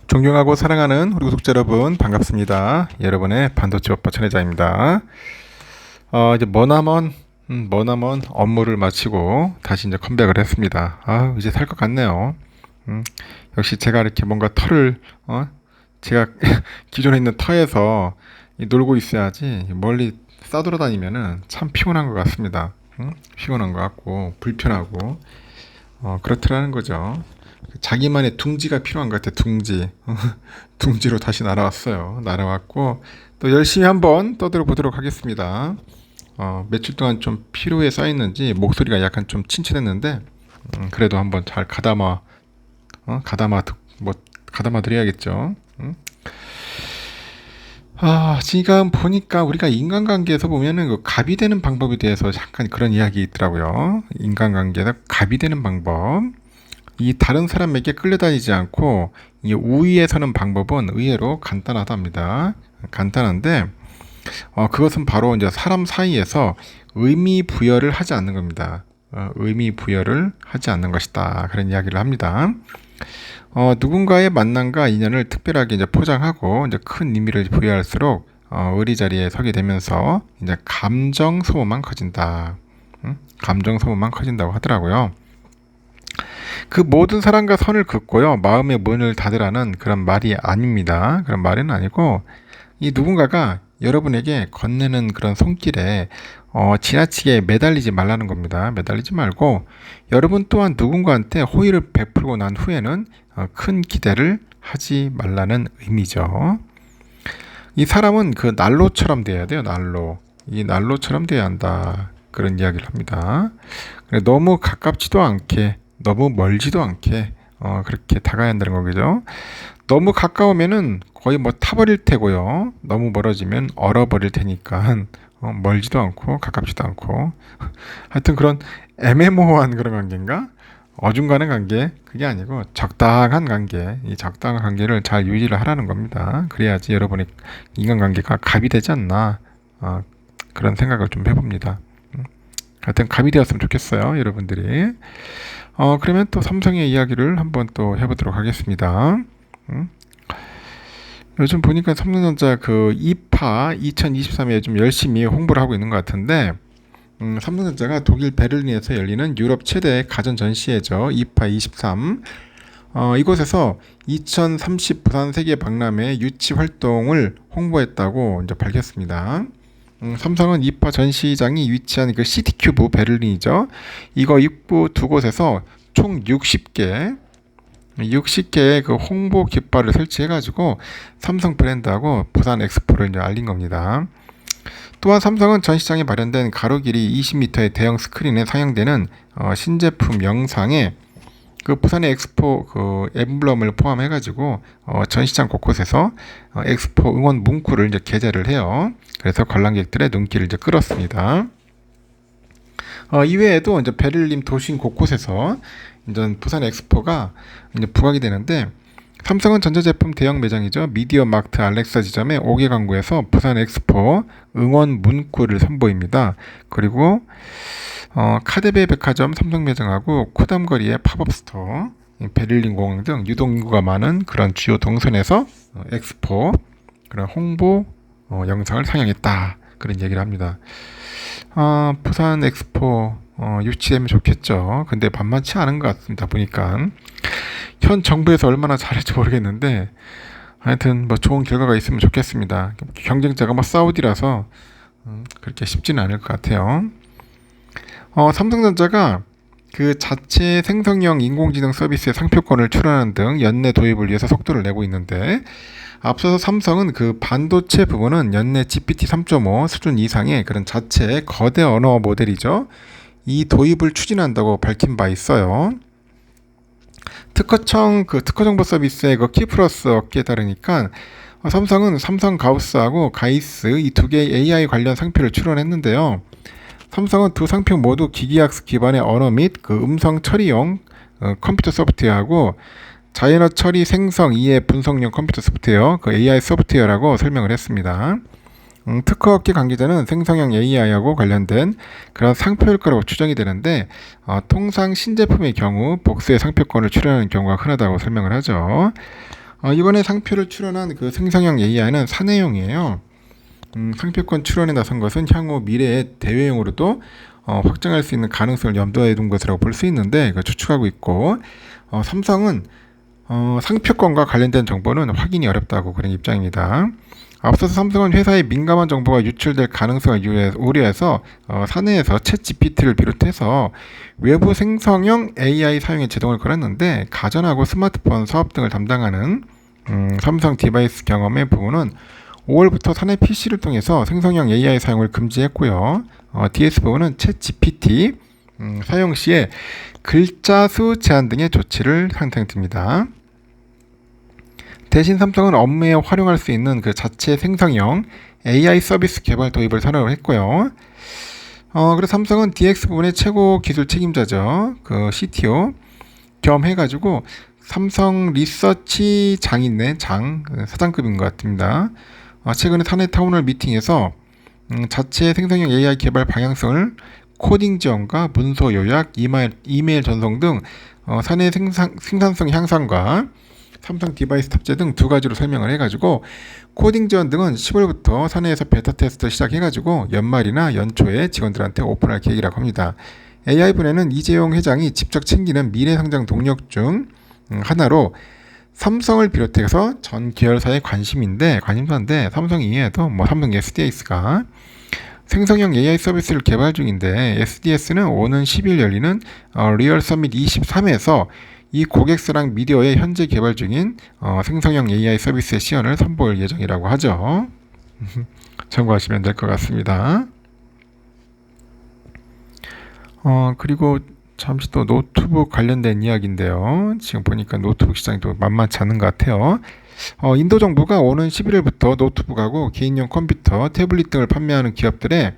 존경하고 사랑하는 우리 구독자 여러분 반갑습니다. 여러분의 반도체 오빠 천혜자입니다. 이제 머나먼 업무를 마치고 다시 이제 컴백을 했습니다. 이제 살 것 같네요. 역시 제가 이렇게 뭔가 제가 기존에 있는 터에서 놀고 있어야지 멀리 싸돌아다니면은 참 피곤한 것 같습니다. 피곤한 것 같고 불편하고 그렇더라는 거죠. 자기만의 둥지가 필요한 것 같아. 둥지. 둥지로 다시 날아왔어요. 날아왔고 또 열심히 한번 떠들어 보도록 하겠습니다. 며칠 동안 좀 피로에 쌓였는지 목소리가 약간 좀 침체됐는데 그래도 한번 잘 가담아 드려야겠죠. 지금 보니까 우리가 인간관계에서 보면은 그 갑이 되는 방법에 대해서 잠깐 그런 이야기 있더라고요. 인간관계에서 갑이 되는 방법. 이 다른 사람에게 끌려다니지 않고 이 우위에 서는 방법은 의외로 간단하답니다. 간단한데 그것은 바로 이제 사람 사이에서 의미 부여를 하지 않는 겁니다. 의미 부여를 하지 않는 것이다. 그런 이야기를 합니다. 누군가의 만남과 인연을 특별하게 이제 포장하고 이제 큰 의미를 부여할수록 의리 자리에 서게 되면서 이제 감정 소모만 커진다. 감정 소모만 커진다고 하더라고요. 그 모든 사람과 선을 긋고요. 마음의 문을 닫으라는 그런 말이 아닙니다. 그런 말은 아니고 이 누군가가 여러분에게 건네는 그런 손길에 지나치게 매달리지 말라는 겁니다. 매달리지 말고 여러분 또한 누군가한테 호의를 베풀고 난 후에는 큰 기대를 하지 말라는 의미죠. 이 사람은 그 난로처럼 돼야 돼요. 난로. 이 난로처럼 돼야 한다. 그런 이야기를 합니다. 너무 가깝지도 않게 너무 멀지도 않게 그렇게 다가야 한다는 거겠죠. 너무 가까우면은 거의 뭐 타버릴 테고요. 너무 멀어지면 얼어버릴 테니까 멀지도 않고 가깝지도 않고 하여튼 그런 애매모호한 그런 관계인가? 어중간한 관계 그게 아니고 적당한 관계 이 적당한 관계를 잘 유지를 하라는 겁니다. 그래야지 여러분의 인간관계가 갑이 되지 않나 그런 생각을 좀 해봅니다. 하여튼 갑이 되었으면 좋겠어요 여러분들이. 그러면 또 삼성의 이야기를 한번 또 해보도록 하겠습니다. 요즘 보니까 삼성전자 그 2파 2023에 좀 열심히 홍보를 하고 있는 것 같은데, 삼성전자가 독일 베를린에서 열리는 유럽 최대 가전 전시회죠. 2파 23. 이곳에서 2030 부산 세계 박람회 유치 활동을 홍보했다고 이제 밝혔습니다. 삼성은 2파 전시장이 위치한 그 시티큐브 베를린이죠. 이거 입구 두 곳에서 총 60개의 그 홍보 깃발을 설치해가지고 삼성 브랜드하고 부산 엑스포를 이제 알린 겁니다. 또한 삼성은 전시장에 마련된 가로 길이 20m의 대형 스크린에 상영되는 신제품 영상에 그 부산의 엑스포 그 엠블럼을 포함해가지고 전시장 곳곳에서 엑스포 응원 문구를 이제 게재를 해요. 그래서 관람객들의 눈길을 이제 끌었습니다. 이외에도 이제 베를린 도심 곳곳에서 이제 부산 엑스포가 이제 부각이 되는데 삼성은 전자제품 대형 매장이죠. 미디어 마트 알렉사 지점의 5개 광고에서 부산 엑스포 응원 문구를 선보입니다. 그리고 카데베 백화점 삼성 매장하고 코담거리의 팝업 스토어, 베를린 공항 등 유동인구가 많은 그런 주요 동선에서 엑스포 그런 홍보 영상을 상영했다. 그런 얘기를 합니다. 부산 엑스포 유치되면 좋겠죠. 근데 만만치 않은 것 같습니다. 보니까 현 정부에서 얼마나 잘할지 모르겠는데 하여튼 뭐 좋은 결과가 있으면 좋겠습니다. 경쟁자가 뭐 사우디라서 그렇게 쉽지는 않을 것 같아요. 삼성전자가 그 자체 생성형 인공지능 서비스의 상표권을 출원하는 등 연내 도입을 위해서 속도를 내고 있는데 앞서서 삼성은 그 반도체 부분은 연내 GPT 3.5 수준 이상의 그런 자체 거대 언어 모델이죠. 이 도입을 추진한다고 밝힌 바 있어요. 특허청 그 특허정보 서비스의 그 키플러스 업계에 따르니까 삼성은 삼성 가우스하고 가이스 이 두 개의 AI 관련 상표를 출원했는데요. 삼성은 두 상표 모두 기기학습 기반의 언어 및 그 음성 처리용 컴퓨터 소프트웨어하고 자연어 처리 생성 이해 분석용 컴퓨터 소프트웨어 그 AI 소프트웨어라고 설명을 했습니다. 특허업계 관계자는 생성형 AI하고 관련된 그런 상표일 거라고 추정이 되는데 통상 신제품의 경우 복수의 상표권을 출원하는 경우가 흔하다고 설명을 하죠. 이번에 상표를 출원한 그 생성형 AI는 사내용이에요. 상표권 출원에 나선 것은 향후 미래의 대외용으로도 확장할 수 있는 가능성을 염두에 둔 것이라고 볼 수 있는데 추측하고 있고, 삼성은 상표권과 관련된 정보는 확인이 어렵다고 그런 입장입니다. 앞서서 삼성은 회사의 민감한 정보가 유출될 가능성을 우려해서 사내에서 챗GPT를 비롯해서 외부 생성형 AI 사용에 제동을 걸었는데, 가전하고 스마트폰 사업 등을 담당하는 삼성 디바이스 경험의 부분은 5월부터 사내 PC를 통해서 생성형 AI 사용을 금지했고요. DS 부분은 챗GPT 사용 시에 글자 수 제한 등의 조치를 상정됩니다. 대신 삼성은 업무에 활용할 수 있는 그 자체 생성형 AI 서비스 개발 도입을 선언을 했고요. 그래서 삼성은 DX 부분의 최고 기술 책임자죠. 그 CTO 겸 해가지고 삼성 리서치 장인의 사장급인 것 같습니다. 최근에 사내 타운홀 미팅에서 자체 생성형 AI 개발 방향성을 코딩 지원과 문서 요약, 이메일 전송 등 사내 생산성 향상과 삼성 디바이스 탑재 등 두 가지로 설명을 해가지고, 코딩 지원 등은 10월부터 사내에서 베타 테스트 시작해가지고 연말이나 연초에 직원들한테 오픈할 계획이라고 합니다. AI 분야는 이재용 회장이 직접 챙기는 미래 성장 동력 중 하나로 삼성을 비롯해서 전 계열사의 관심사인데, 삼성 이외에도 삼성 SDS가 생성형 AI 서비스를 개발 중인데, SDS는 오는 10일 열리는 리얼 서밋 23에서 이 고객사랑 미디어의 현재 개발 중인 생성형 AI 서비스의 시연을 선보일 예정이라고 하죠. 참고하시면 될 것 같습니다. 그리고 잠시 또 노트북 관련된 이야기인데요. 지금 보니까 노트북 시장이 또 만만치 않은 것 같아요. 인도 정부가 오는 11일부터 노트북하고 개인용 컴퓨터, 태블릿 등을 판매하는 기업들의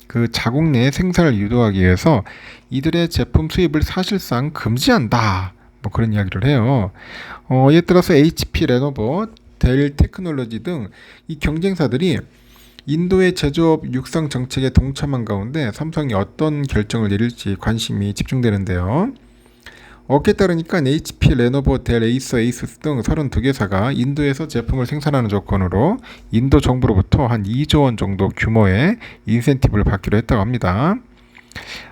그 자국 내 생산을 유도하기 위해서 이들의 제품 수입을 사실상 금지한다, 그런 이야기를 해요. 이에 따라서 HP, 레노버, 델 테크놀로지 등 이 경쟁사들이 인도의 제조업 육성 정책에 동참한 가운데 삼성이 어떤 결정을 내릴지 관심이 집중되는데요. 어깨에 따르니까 HP, 레노버, 델, 에이서, 에이수스 등 32개사가 인도에서 제품을 생산하는 조건으로 인도 정부로부터 한 2조 원 정도 규모의 인센티브를 받기로 했다고 합니다.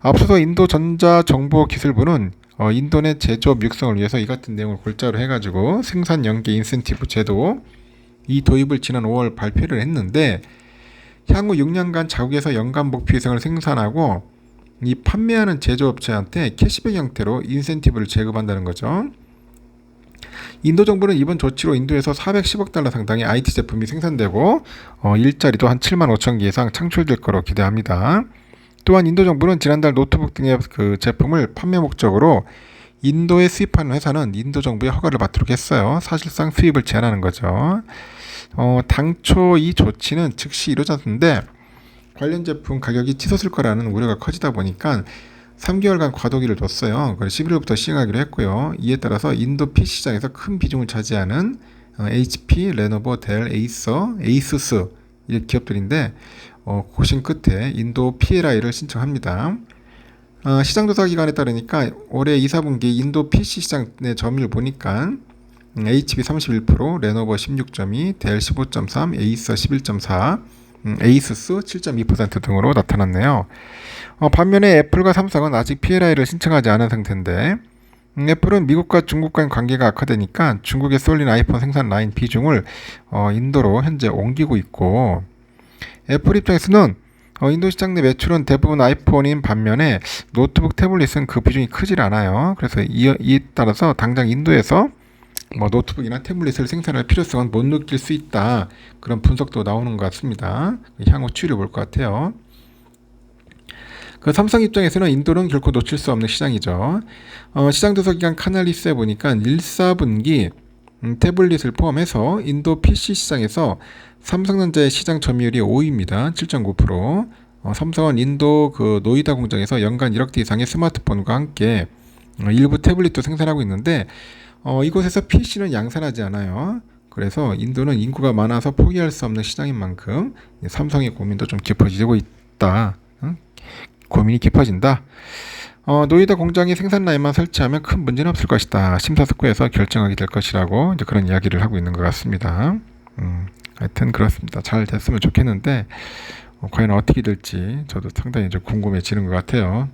앞서서 인도 전자정보기술부는 인도 내 제조업 육성을 위해서 이 같은 내용을 골자로 해가지고 생산 연계 인센티브 제도 이 도입을 지난 5월 발표를 했는데, 향후 6년간 자국에서 연간 목표 이상을 생산하고 이 판매하는 제조업체한테 캐시백 형태로 인센티브를 제공한다는 거죠. 인도 정부는 이번 조치로 인도에서 410억 달러 상당의 IT 제품이 생산되고 일자리도 한 7만 5천 개 이상 창출될 거로 기대합니다. 또한 인도 정부는 지난달 노트북 등의 그 제품을 판매 목적으로 인도에 수입하는 회사는 인도 정부의 허가를 받도록 했어요. 사실상 수입을 제한하는 거죠. 당초 이 조치는 즉시 이루어졌는데 관련 제품 가격이 치솟을 거라는 우려가 커지다 보니까 3개월간 과도기를 뒀어요. 11월부터 시행하기로 했고요. 이에 따라서 인도 PC 시장에서 큰 비중을 차지하는 HP, 레노버, 델, 에이서, 에이수스 이 기업들인데 고심 끝에 인도 PLI를 신청합니다. 시장조사 기관에 따르니까 올해 2, 4분기 인도 PC 시장 내 점유율 보니까 HP 31%, 레노버 16.2, 델 15.3, 에이서 11.4, 에이수스 7.2% 등으로 나타났네요. 반면에 애플과 삼성은 아직 PLI를 신청하지 않은 상태인데, 애플은 미국과 중국과의 관계가 악화되니까 중국에 쏠린 아이폰 생산 라인 비중을 인도로 현재 옮기고 있고, 애플 입장에서는 인도 시장 내 매출은 대부분 아이폰인 반면에 노트북, 태블릿은 그 비중이 크질 않아요. 그래서 이에 따라서 당장 인도에서 노트북이나 태블릿을 생산할 필요성은 못 느낄 수 있다, 그런 분석도 나오는 것 같습니다. 향후 추이를 볼 것 같아요. 그 삼성 입장에서는 인도는 결코 놓칠 수 없는 시장이죠. 시장조사기관 카날리스에 보니까 1, 4분기 태블릿을 포함해서 인도 PC 시장에서 삼성전자의 시장 점유율이 5위입니다. 7.9%. 삼성은 인도 그 노이다 공장에서 연간 1억 대 이상의 스마트폰과 함께 일부 태블릿도 생산하고 있는데, 이곳에서 PC는 양산하지 않아요. 그래서 인도는 인구가 많아서 포기할 수 없는 시장인 만큼 삼성의 고민도 좀 깊어지고 있다. 고민이 깊어진다. 노이다 공장이 생산 라인만 설치하면 큰 문제는 없을 것이다. 심사숙고해서 결정하게 될 것이라고 이제 그런 이야기를 하고 있는 것 같습니다. 하여튼 그렇습니다. 잘 됐으면 좋겠는데 과연 어떻게 될지 저도 상당히 좀 궁금해지는 것 같아요.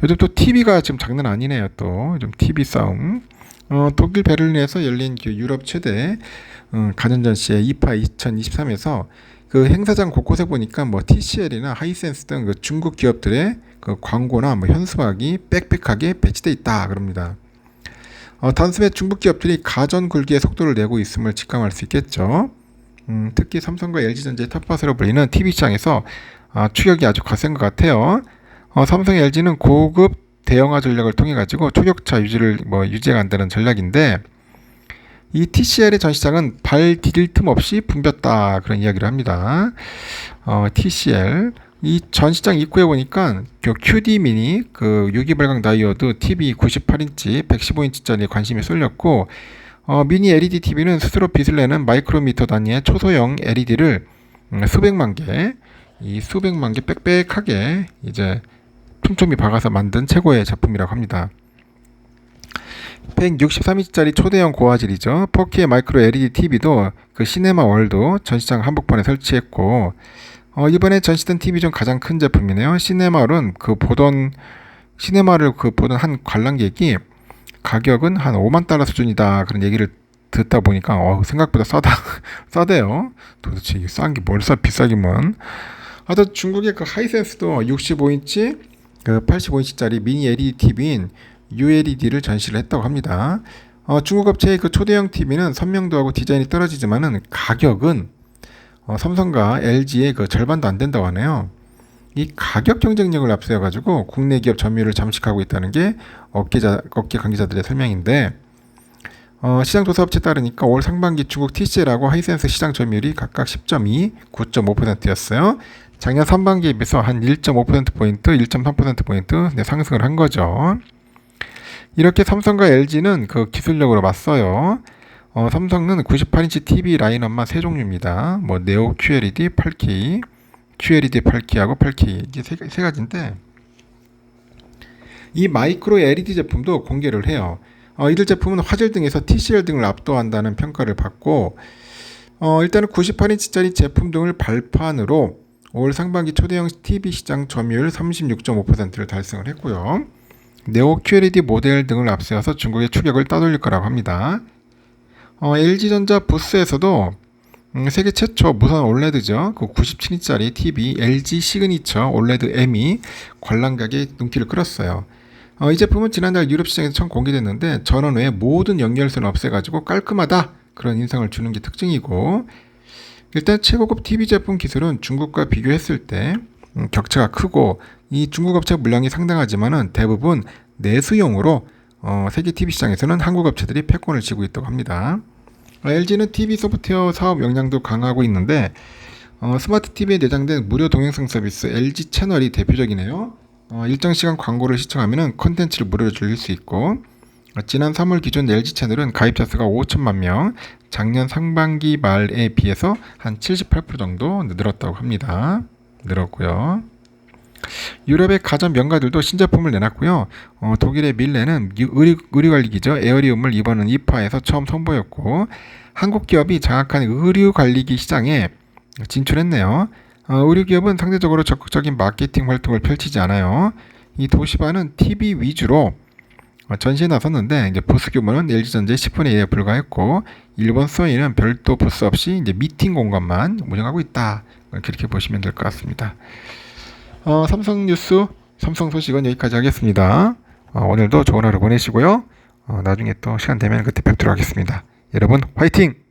요즘 또 TV가 지금 장난 아니네요. 또 요즘 TV 싸움. 독일 베를린에서 열린 그 유럽 최대 가전전시회 이파 2023에서 그 행사장 곳곳에 보니까 뭐 TCL이나 하이센스 등 그 중국 기업들의 그 광고나 뭐 현수막이 빽빽하게 배치돼 있다 그럽니다. 단숨에 중국 기업들이 가전 굴기의 속도를 내고 있음을 직감할 수 있겠죠. 특히 삼성과 LG전자의 텃밭으로 불리는 TV 시장에서 추격이 아주 거센 것 같아요. 삼성 LG는 고급 대형화 전략을 통해 가지고 초격차 유지해 간다는 전략인데 이 TCL의 전시장은 발 디딜 틈 없이 붐볐다 그런 이야기를 합니다. TCL 이 전시장 입구에 보니까 그 QD 미니 그 유기발광 다이오드 TV 98인치 115인치짜리 관심이 쏠렸고 미니 LED TV는 스스로 빛을 내는 마이크로미터 단위의 초소형 LED를 수백만 개 빽빽하게 이제 촘촘히 박아서 만든 최고의 작품이라고 합니다. 163인치짜리 초대형 고화질이죠. 4K 마이크로 LED TV도 그 시네마 월드 전시장 한복판에 설치했고 이번에 전시된 TV 중 가장 큰 제품이네요. 시네마를 보던 한 관람객이 가격은 한 5만 달러 수준이다 그런 얘기를 듣다 보니까 생각보다 싸대요. 도대체 이게 싼 게 뭘 싸 비싸기만. 하여튼 중국의 그 하이센스도 65인치 그 85인치짜리 미니 LED TV인 ULED를 전시를 했다고 합니다. 중국 업체의 그 초대형 TV는 선명도하고 디자인이 떨어지지만은 가격은 삼성과 LG의 그 절반도 안 된다고 하네요. 이 가격 경쟁력을 앞세워가지고 국내 기업 점유율을 잠식하고 있다는 게 업계 관계자들의 설명인데 시장 조사 업체에 따르니까 올 상반기 중국 TCL하고 하이센스 시장 점유율이 각각 10.2, 9.5%였어요. 작년 상반기에 비해서 한 1.5%포인트, 1.3%포인트 상승을 한 거죠. 이렇게 삼성과 LG는 그 기술력으로 맞서요. 삼성은 98인치 TV 라인업만 3종류입니다. 뭐 네오 QLED 8K, QLED 8K하고 8K 이게 세 가지인데 이 마이크로 LED 제품도 공개를 해요. 이들 제품은 화질 등에서 TCL 등을 압도한다는 평가를 받고 일단은 98인치짜리 제품 등을 발판으로 올 상반기 초대형 TV 시장 점유율 36.5%를 달성을 했고요. 네오 QLED 모델 등을 앞세워서 중국의 추격을 따돌릴 거라고 합니다. LG전자 부스에서도 세계 최초 무선 올레드죠. 그 97인치짜리 TV LG 시그니처 올레드 M이 관람객의 눈길을 끌었어요. 이 제품은 지난달 유럽 시장에서 처음 공개됐는데 전원 외에 모든 연결선을 없애가지고 깔끔하다 그런 인상을 주는 게 특징이고 일단 최고급 TV 제품 기술은 중국과 비교했을 때 격차가 크고 이 중국 업체 물량이 상당하지만은 대부분 내수용으로 세계 TV 시장에서는 한국 업체들이 패권을 쥐고 있다고 합니다. LG는 TV 소프트웨어 사업 역량도 강화하고 있는데 스마트 TV에 내장된 무료 동영상 서비스 LG 채널이 대표적이네요. 일정 시간 광고를 시청하면 컨텐츠를 무료로 즐길 수 있고 지난 3월 기준 LG 채널은 가입자 수가 5천만 명, 작년 상반기 말에 비해서 한 78% 정도 늘었다고 합니다. 늘었고요. 유럽의 가전 명가들도 신제품을 내놨고요. 독일의 밀레는 의류관리기죠. 에어리움을 이번은 이파에서 처음 선보였고 한국 기업이 장악한 의류관리기 시장에 진출했네요. 의류기업은 상대적으로 적극적인 마케팅 활동을 펼치지 않아요. 이 도시바는 TV 위주로 전시에 나섰는데 이제 부스 규모는 LG전자의 10분의 1에 불과했고 일본 소니는 별도 부스 없이 이제 미팅 공간만 운영하고 있다. 그렇게 보시면 될 것 같습니다. 삼성 뉴스, 삼성 소식은 여기까지 하겠습니다. 오늘도 좋은 하루 보내시고요. 나중에 또 시간 되면 그때 뵙도록 하겠습니다. 여러분 화이팅!